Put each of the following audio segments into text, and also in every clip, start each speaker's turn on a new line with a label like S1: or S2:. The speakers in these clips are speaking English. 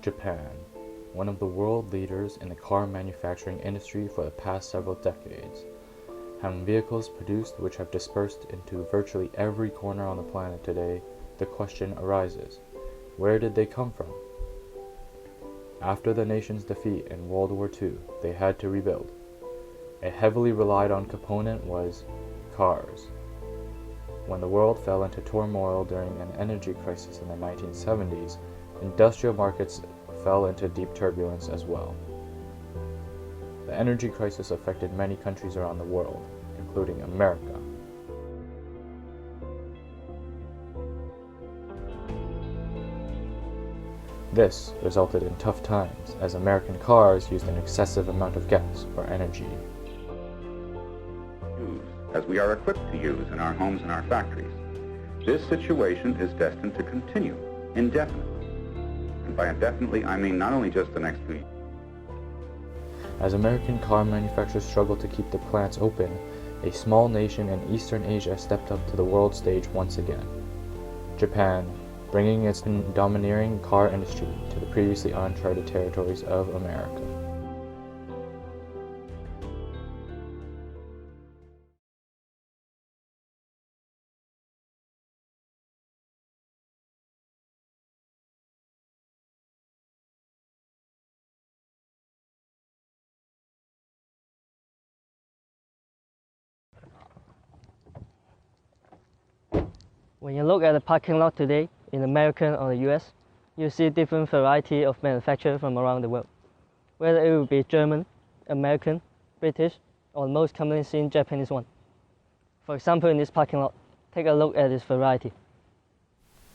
S1: Japan, one of the world leaders in the car manufacturing industry for the past several decades, having vehicles produced which have dispersed into virtually every corner on the planet today, the question arises, where did they come from? After the nation's defeat in World War II, they had to rebuild. A heavily relied on component was cars. When the world fell into turmoil during an energy crisis in the 1970s, industrial markets fell into deep turbulence as well. The energy crisis affected many countries around the world, including America. This resulted in tough times, as American cars used an excessive amount of gas for energy.
S2: As we are equipped to use in our homes and our factories. This situation is destined to continue indefinitely. And by indefinitely, I mean not only just the next few years.
S1: As American car manufacturers struggled to keep the plants open, a small nation in Eastern Asia stepped up to the world stage once again. Japan, bringing its domineering car industry to the previously uncharted territories of America.
S3: When you look at the parking lot today in America or the US, you see different variety of manufacturers from around the world. Whether it will be German, American, British, or most commonly seen Japanese one. For example, in this parking lot, take a look at this variety.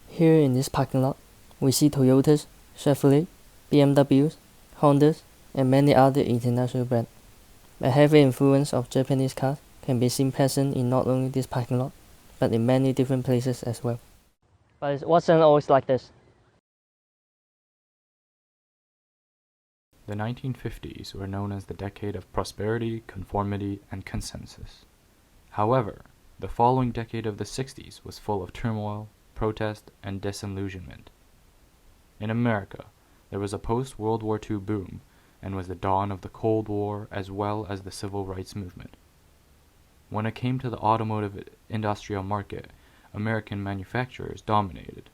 S3: Here in this parking lot, we see Toyotas, Chevrolet, BMWs, Hondas, and many other international brands. A heavy influence of Japanese cars can be seen present in not only this parking lot, but in many different places as well. But it wasn't always like this.
S1: The 1950s were known as the decade of prosperity, conformity, and consensus. However, the following decade of the 60s was full of turmoil, protest, and disillusionment. In America, there was a post-World War II boom, and was the dawn of the Cold War as well as the Civil Rights Movement. When it came to the automotive industrial market, American manufacturers dominated.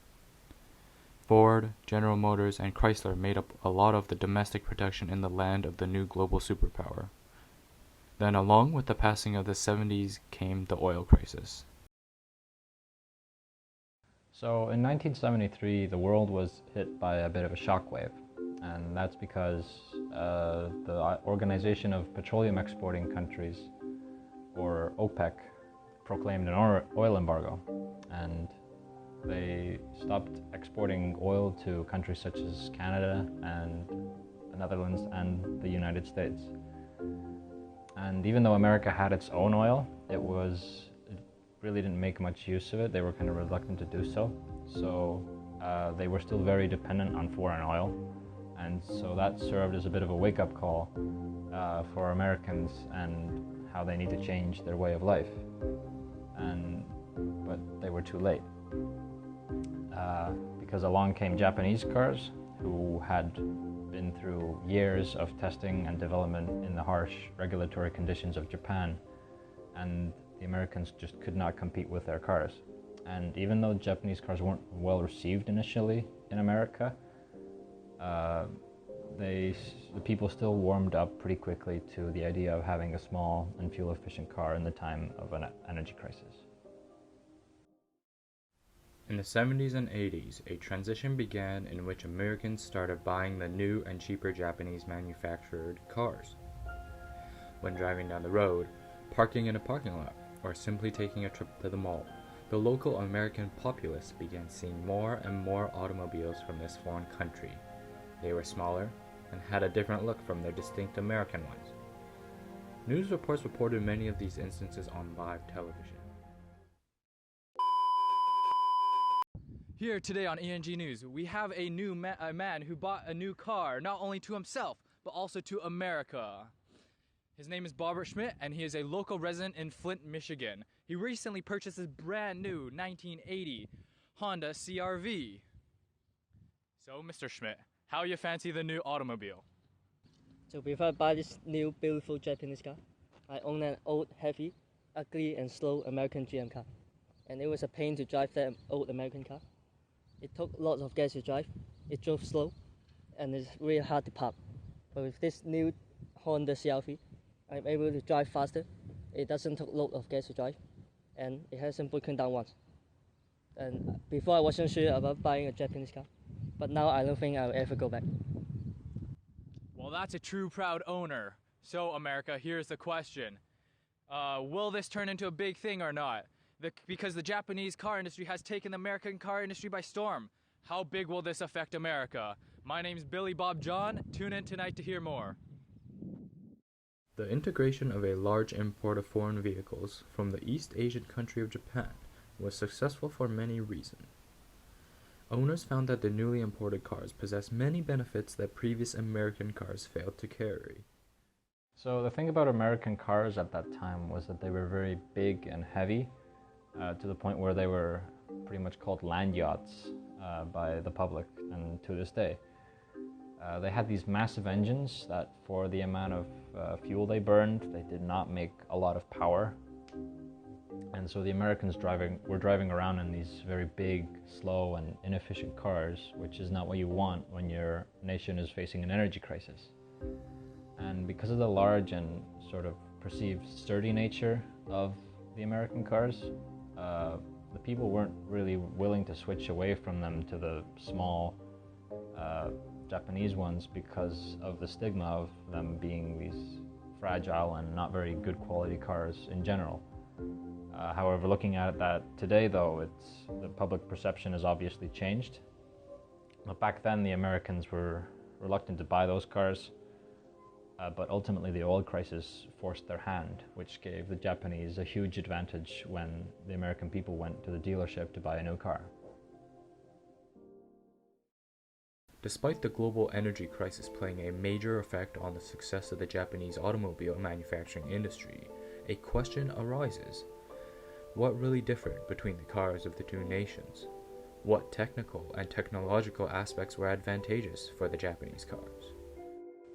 S1: Ford, General Motors, and Chrysler made up a lot of the domestic production in the land of the new global superpower. Then along with the passing of the 70s came the oil crisis.
S4: So in 1973, the world was hit by a bit of a shockwave, and that's because the Organization of Petroleum Exporting Countries, or OPEC, proclaimed an oil embargo, and they stopped exporting oil to countries such as Canada and the Netherlands and the United States. And even though America had its own oil, it really didn't make much use of it. They were kind of reluctant to do so. So they were still very dependent on foreign oil. And so that served as a bit of a wake-up call for Americans and how they need to change their way of life. But they were too late. Because along came Japanese cars who had been through years of testing and development in the harsh regulatory conditions of Japan, and the Americans just could not compete with their cars. And even though Japanese cars weren't well received initially in America, the people still warmed up pretty quickly to the idea of having a small and fuel-efficient car in the time of an energy crisis.
S1: In the 70s and 80s, a transition began in which Americans started buying the new and cheaper Japanese manufactured cars. When driving down the road, parking in a parking lot, or simply taking a trip to the mall, the local American populace began seeing more and more automobiles from this foreign country. They were smaller and had a different look from their distinct American ones. News reports reported many of these instances on live television.
S5: Here today on ENG News, we have a man who bought a new car, not only to himself, but also to America. His name is Bobbert Schmidt, and he is a local resident in Flint, Michigan. He recently purchased his brand new 1980 Honda CR-V. So, Mr. Schmidt, How you fancy the new automobile?
S3: So before I buy this new beautiful Japanese car, I own an old, heavy, ugly and slow American GM car. And it was a pain to drive that old American car. It took lots of gas to drive, it drove slow, and it's really hard to park. But with this new Honda CR-V, I'm able to drive faster, it doesn't take a lot of gas to drive, and it hasn't broken down once. And before I wasn't sure about buying a Japanese car, but now I don't think I'll ever go back.
S5: Well, that's a true proud owner. So, America, here's the question. Will this turn into a big thing or not? Because the Japanese car industry has taken the American car industry by storm. How big will this affect America? My name's Billy Bob John. Tune in tonight to hear more.
S1: The integration of a large import of foreign vehicles from the East Asian country of Japan was successful for many reasons. Owners found that the newly imported cars possessed many benefits that previous American cars failed to carry.
S4: So the thing about American cars at that time was that they were very big and heavy, to the point where they were pretty much called land yachts by the public, and to this day. They had these massive engines that, for the amount of fuel they burned, they did not make a lot of power. And so the Americans were driving around in these very big, slow, and inefficient cars, which is not what you want when your nation is facing an energy crisis. And because of the large and sort of perceived sturdy nature of the American cars, the people weren't really willing to switch away from them to the small Japanese ones because of the stigma of them being these fragile and not very good quality cars in general. However, looking at that today, though, the public perception has obviously changed. But back then, the Americans were reluctant to buy those cars, but ultimately the oil crisis forced their hand, which gave the Japanese a huge advantage when the American people went to the dealership to buy a new car.
S1: Despite the global energy crisis playing a major effect on the success of the Japanese automobile manufacturing industry, a question arises. What really differed between the cars of the two nations? What technical and technological aspects were advantageous for the Japanese cars?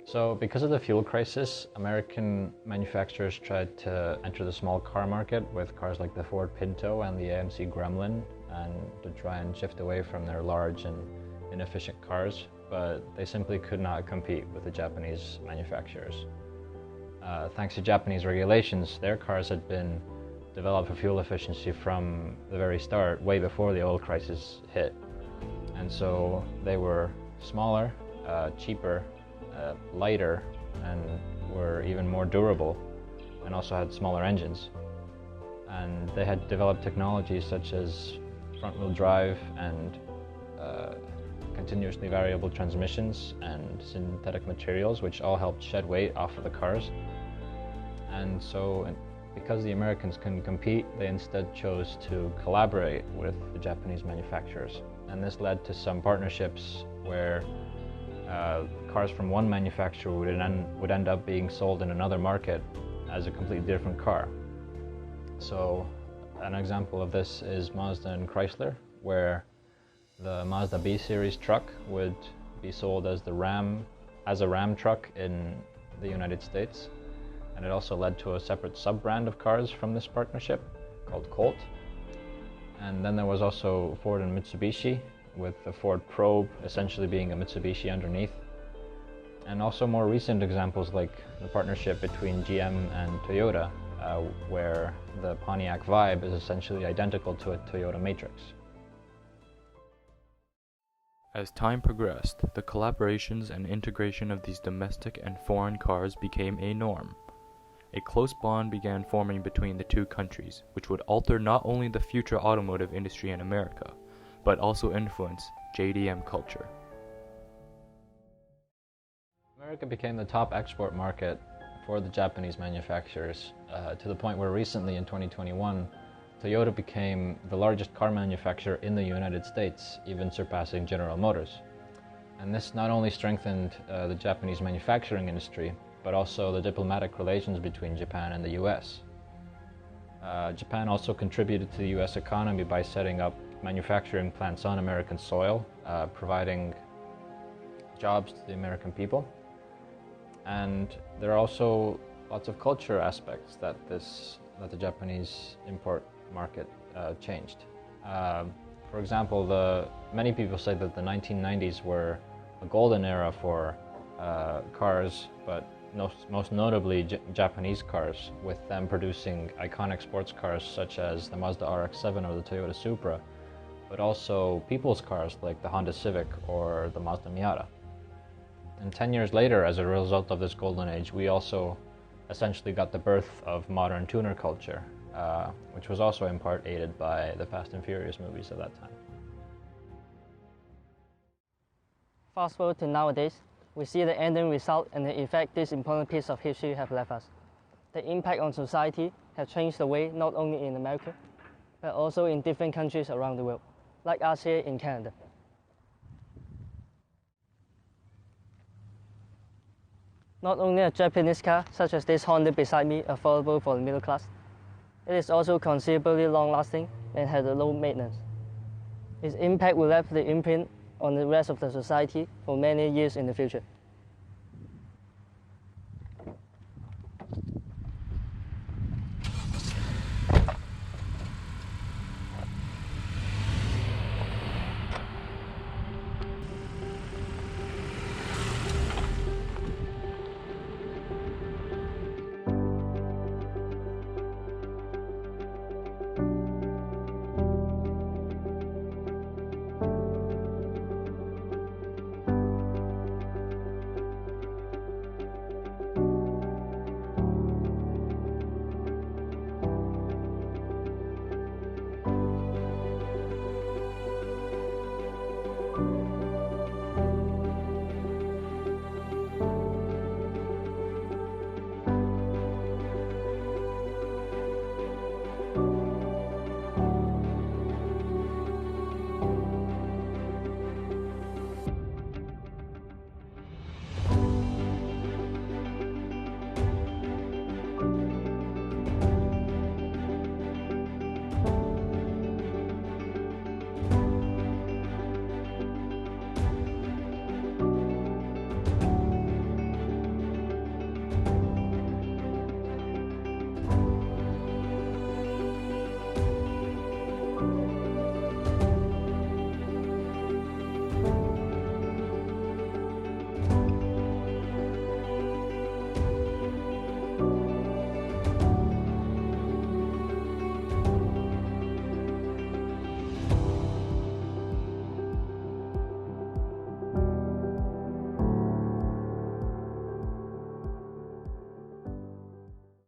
S4: So because of the fuel crisis, American manufacturers tried to enter the small car market with cars like the Ford Pinto and the AMC Gremlin, and to try and shift away from their large and inefficient cars, but they simply could not compete with the Japanese manufacturers. Thanks to Japanese regulations, their cars had been developed for fuel efficiency from the very start, way before the oil crisis hit. And so they were smaller, cheaper, lighter, and were even more durable, and also had smaller engines. And they had developed technologies such as front-wheel drive and continuously variable transmissions and synthetic materials, which all helped shed weight off of the cars. And so, because the Americans couldn't compete, they instead chose to collaborate with the Japanese manufacturers. And this led to some partnerships where cars from one manufacturer would end up being sold in another market as a completely different car. So an example of this is Mazda and Chrysler, where the Mazda B series truck would be sold as a Ram truck in the United States. And it also led to a separate sub-brand of cars from this partnership called Colt. And then there was also Ford and Mitsubishi, with the Ford Probe essentially being a Mitsubishi underneath. And also more recent examples like the partnership between GM and Toyota, where the Pontiac Vibe is essentially identical to a Toyota Matrix.
S1: As time progressed, the collaborations and integration of these domestic and foreign cars became a norm. A close bond began forming between the two countries, which would alter not only the future automotive industry in America, but also influence JDM culture.
S4: America became the top export market for the Japanese manufacturers, to the point where recently in 2021, Toyota became the largest car manufacturer in the United States, even surpassing General Motors. And this not only strengthened the Japanese manufacturing industry, but also the diplomatic relations between Japan and the US. Japan also contributed to the US economy by setting up manufacturing plants on American soil, providing jobs to the American people. And there are also lots of culture aspects that the Japanese import market changed. For example, many people say that the 1990s were a golden era for cars, but most notably Japanese cars, with them producing iconic sports cars such as the Mazda RX-7 or the Toyota Supra, but also people's cars like the Honda Civic or the Mazda Miata. And 10 years later, as a result of this golden age, we also essentially got the birth of modern tuner culture, which was also in part aided by the Fast and Furious movies of that time.
S3: Fast forward to nowadays, we see the ending result and the effect this important piece of history have left us. The impact on society has changed the way not only in America, but also in different countries around the world, like us here in Canada. Not only a Japanese car, such as this Honda beside me, affordable for the middle class, it is also considerably long-lasting and has a low maintenance. Its impact will leave the imprint on the rest of the society for many years in the future.